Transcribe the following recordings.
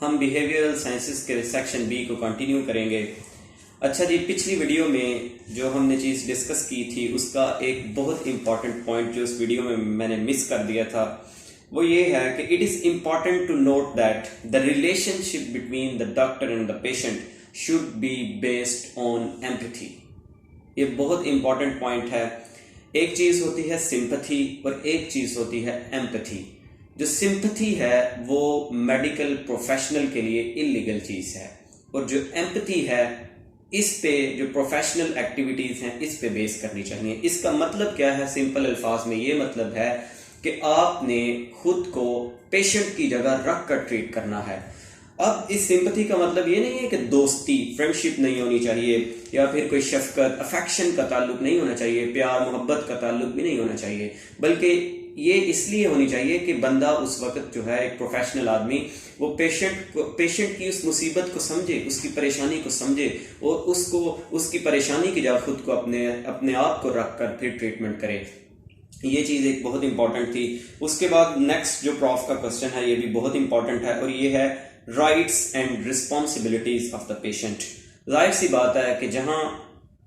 हम behavioural sciences के section B को कंटिन्यू करेंगे। अच्छा जी, पिछली वीडियो में जो हमने चीज़ डिस्कस की थी उसका एक बहुत इंपॉर्टेंट पॉइंट जो उस वीडियो में मैंने मिस कर दिया था वो ये है कि it is important to note that the relationship between the doctor and the patient should be based on empathy. ये बहुत इंपॉर्टेंट पॉइंट है। एक चीज़ होती है सिंपैथी और एक चीज़ होती है एम्पैथी। जो सिंपैथी है वो मेडिकल प्रोफेशनल के लिए इलीगल चीज़ है और जो एम्पैथी है इस पे जो प्रोफेशनल एक्टिविटीज़ हैं इस पे बेस करनी चाहिए। इसका मतलब क्या है? सिंपल अल्फाज में ये मतलब है कि आपने खुद को पेशेंट की जगह रख कर ट्रीट करना है। अब इस सिंपैथी का मतलब ये नहीं है कि दोस्ती फ्रेंडशिप नहीं होनी चाहिए या फिर कोई शफकत अफेक्शन का ताल्लुक नहीं होना चाहिए, प्यार मोहब्बत का ताल्लुक भी नहीं होना चाहिए, बल्कि ये इसलिए होनी चाहिए कि बंदा उस वक्त जो है एक प्रोफेशनल आदमी वो पेशेंट की उस मुसीबत को समझे, उसकी परेशानी को समझे और उसको उसकी परेशानी की जगह खुद को अपने आप को रख कर फिर ट्रीटमेंट करे। ये चीज़ एक बहुत इंपॉर्टेंट थी। उसके बाद नेक्स्ट जो प्रॉफ का क्वेश्चन है ये भी बहुत इंपॉर्टेंट है और ये है rights and responsibilities of the patient. जाहिर सी बात है कि जहाँ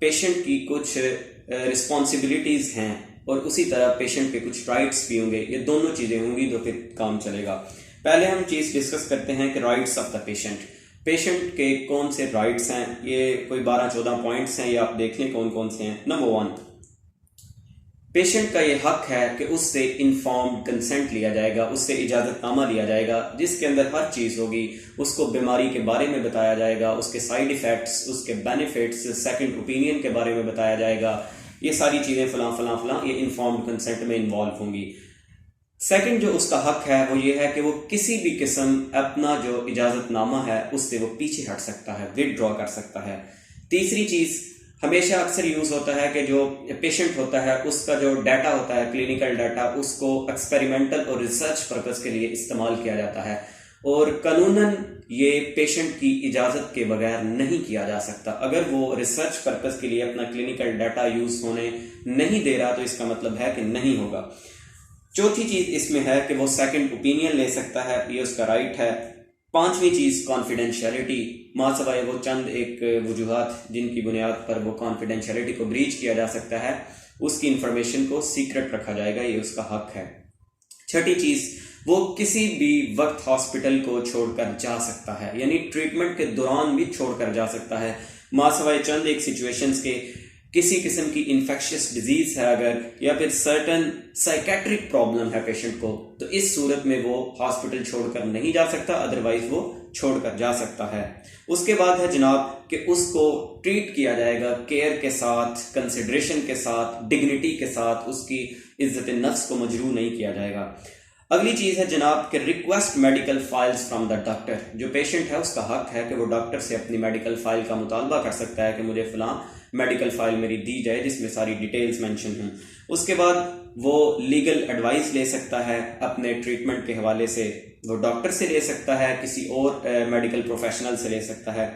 पेशेंट की कुछ रिस्पॉन्सिबिलिटीज हैं और उसी तरह पेशेंट पे कुछ राइट्स भी होंगे, ये दोनों चीज़ें होंगी तो फिर काम चलेगा। पहले हम चीज़ डिस्कस करते हैं कि rights of the patient. Patient के कौन से राइट्स हैं, ये कोई 12-14 पॉइंट्स हैं, ये आप देख लें कौन कौन से हैं। नंबर 1, पेशेंट का ये हक है कि उससे इन्फॉर्म्ड कंसेंट लिया जाएगा, उससे इजाज़तनामा लिया जाएगा जिसके अंदर हर चीज़ होगी। उसको बीमारी के बारे में बताया जाएगा, उसके साइड इफ़ेक्ट्स, उसके बेनिफिट्स, सेकंड ओपिनियन के बारे में बताया जाएगा। ये सारी चीज़ें फलां ये इन्फॉर्म्ड कंसेंट में इन्वॉल्व होंगी। सेकंड जो उसका हक है वो ये है कि वो किसी भी किस्म अपना जो इजाज़तनामा है उससे वो पीछे हट सकता है, विदड्रॉ कर सकता है। तीसरी चीज़ हमेशा अक्सर यूज़ होता है कि जो पेशेंट होता है उसका जो डाटा होता है, क्लिनिकल डाटा, उसको एक्सपेरिमेंटल और रिसर्च पर्पस के लिए इस्तेमाल किया जाता है और कानूनन ये पेशेंट की इजाज़त के बगैर नहीं किया जा सकता। अगर वो रिसर्च पर्पस के लिए अपना क्लिनिकल डाटा यूज़ होने नहीं दे रहा तो इसका मतलब है कि नहीं होगा। चौथी चीज़ इसमें है कि वो सेकंड ओपिनियन ले सकता है, ये उसका राइट है। पांचवी चीज़ कॉन्फिडेंशियलिटी, मासवाए वो चंद एक वजूहात जिनकी बुनियाद पर वो कॉन्फिडेंशियलिटी को ब्रीच किया जा सकता है, उसकी इंफॉर्मेशन को सीक्रेट रखा जाएगा, ये उसका हक है। छठी चीज़, वो किसी भी वक्त हॉस्पिटल को छोड़कर जा सकता है, यानी ट्रीटमेंट के दौरान भी छोड़कर जा सकता है। मासवाए चंद एक सिचुएशंस के किसी किस्म की इन्फेक्शियस डिजीज है अगर, या फिर सर्टन साइकेट्रिक प्रॉब्लम है पेशेंट को, तो इस सूरत में वो हॉस्पिटल छोड़कर नहीं जा सकता, अदरवाइज वो छोड़कर जा सकता है। उसके बाद है जनाब कि उसको ट्रीट किया जाएगा केयर के साथ, कंसिडरेशन के साथ, डिग्निटी के साथ, उसकी इज्जत नफ्स को मजरूह नहीं किया जाएगा। अगली चीज़ है जनाब कि request medical files from the doctor. जो पेशेंट है उसका हक है कि वो डॉक्टर से अपनी मेडिकल फाइल का मुतालबा कर सकता है कि मुझे फ़लाँ मेडिकल फाइल मेरी दी जाए जिसमें सारी डिटेल्स मेंशन हों। उसके बाद वो लीगल एडवाइस ले सकता है अपने ट्रीटमेंट के हवाले से, वो डॉक्टर से ले सकता है, किसी और मेडिकल प्रोफेशनल से ले सकता है।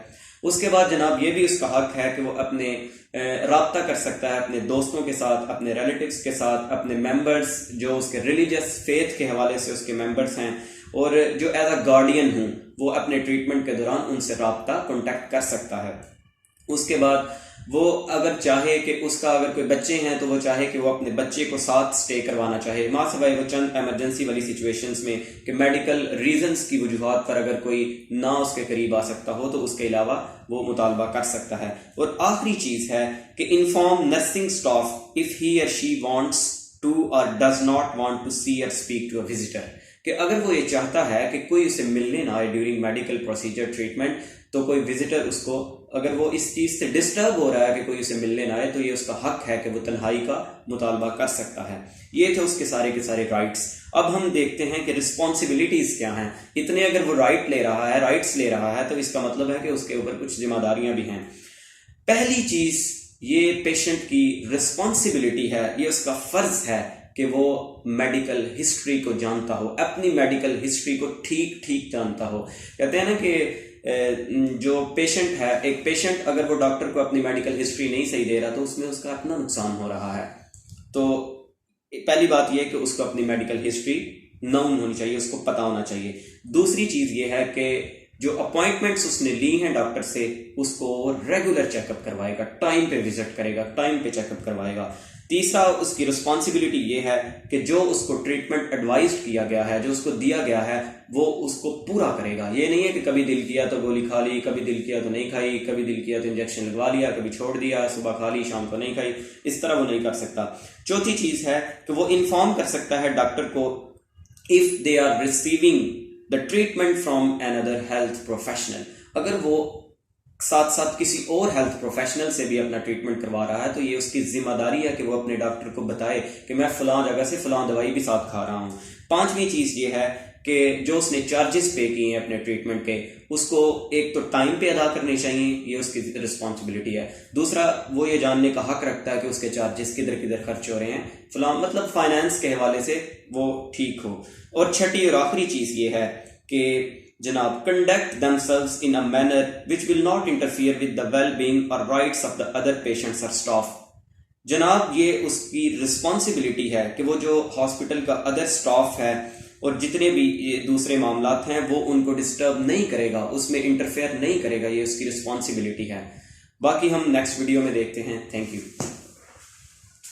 उसके बाद जनाब ये भी उसका हक है कि वो अपने राब्ता कर सकता है अपने दोस्तों के साथ, अपने रिलेटिव्स के साथ, अपने मेंबर्स जो उसके रिलीजियस फेथ के हवाले से उसके मेंबर्स हैं और जो एज अ गार्डियन हूँ वो अपने ट्रीटमेंट के दौरान उनसे राब्ता कॉन्टैक्ट कर सकता है। उसके बाद वो अगर चाहे कि उसका अगर कोई बच्चे हैं तो वो चाहे कि वो अपने बच्चे को साथ स्टे करवाना चाहे, मासवाए वो चंद एमरजेंसी वाली सिचुएशंस में कि मेडिकल रीजंस की वजूहात पर अगर कोई ना उसके करीब आ सकता हो तो उसके अलावा वो मुतालबा कर सकता है। और आखिरी चीज़ है कि inform nursing staff if he और शी वांट्स टू और डज नॉट वांट टू सी और स्पीक टू अ विजिटर, कि अगर वो ये चाहता है कि कोई उसे मिलने ना आए ड्यूरिंग मेडिकल प्रोसीजर ट्रीटमेंट, तो कोई विजिटर उसको, अगर वो इस चीज़ से डिस्टर्ब हो रहा है कि कोई उसे मिलने ना आए, तो ये उसका हक है कि वो तन्हाई का मुतालबा कर सकता है। ये थे उसके सारे के सारे राइट्स। अब हम देखते हैं कि रिस्पॉन्सिबिलिटीज़ क्या हैं। इतने अगर वो राइट्स ले रहा है तो इसका मतलब है कि उसके ऊपर कुछ जिम्मेदारियां भी हैं। पहली चीज़ ये पेशेंट की रिस्पॉन्सिबिलिटी है, ये उसका फ़र्ज है कि वो मेडिकल हिस्ट्री को जानता हो, अपनी मेडिकल हिस्ट्री को ठीक ठीक जानता हो। कहते हैं ना कि जो पेशेंट है, एक पेशेंट अगर वो डॉक्टर को अपनी मेडिकल हिस्ट्री नहीं सही दे रहा तो उसमें उसका अपना नुकसान हो रहा है। तो पहली बात यह है कि उसको अपनी मेडिकल हिस्ट्री नाउन होनी चाहिए, उसको पता होना चाहिए। दूसरी चीज़ ये है कि जो अपॉइंटमेंट्स उसने ली हैं डॉक्टर से उसको रेगुलर चेकअप करवाएगा, टाइम पे विजिट करेगा, टाइम पे चेकअप करवाएगा। तीसरा उसकी रिस्पॉन्सिबिलिटी ये है कि जो उसको ट्रीटमेंट एडवाइज किया गया है, जो उसको दिया गया है, वो उसको पूरा करेगा। ये नहीं है कि कभी दिल किया तो गोली खा ली, कभी दिल किया तो नहीं खाई, कभी दिल किया तो इंजेक्शन लगवा लिया, कभी छोड़ दिया, सुबह खा ली शाम को नहीं खाई, इस तरह वो नहीं कर सकता। चौथी चीज है कि वो इन्फॉर्म कर सकता है डॉक्टर को if they are receiving the treatment from another health professional. अगर वो साथ साथ किसी और हेल्थ प्रोफेशनल से भी अपना ट्रीटमेंट करवा रहा है तो ये उसकी जिम्मेदारी है कि वो अपने डॉक्टर को बताए कि मैं फलां जगह से फलां दवाई भी साथ खा रहा हूँ। पांचवी चीज ये है कि जो उसने चार्जेस पे किए हैं अपने ट्रीटमेंट के, उसको एक तो टाइम पे अदा करने चाहिए, ये उसकी रिस्पॉन्सिबिलिटी है। दूसरा, वो ये जानने का हक रखता है कि उसके चार्जेस किधर किधर खर्च हो रहे हैं, फलां मतलब फाइनेंस के हवाले से वो ठीक हो। और छठी और आखिरी चीज ये है कि जनाब, conduct themselves in a manner which will not interfere with the well-being or rights of the other patients or staff। जनाब, ये उसकी रिस्पॉन्सिबिलिटी है कि वो जो हॉस्पिटल का अदर स्टाफ है और जितने भी ये दूसरे मामलात हैं वो उनको डिस्टर्ब नहीं करेगा, उसमें इंटरफेयर नहीं करेगा, ये उसकी रिस्पॉन्सिबिलिटी है। बाकी हम नेक्स्ट वीडियो में देखते हैं। Thank you.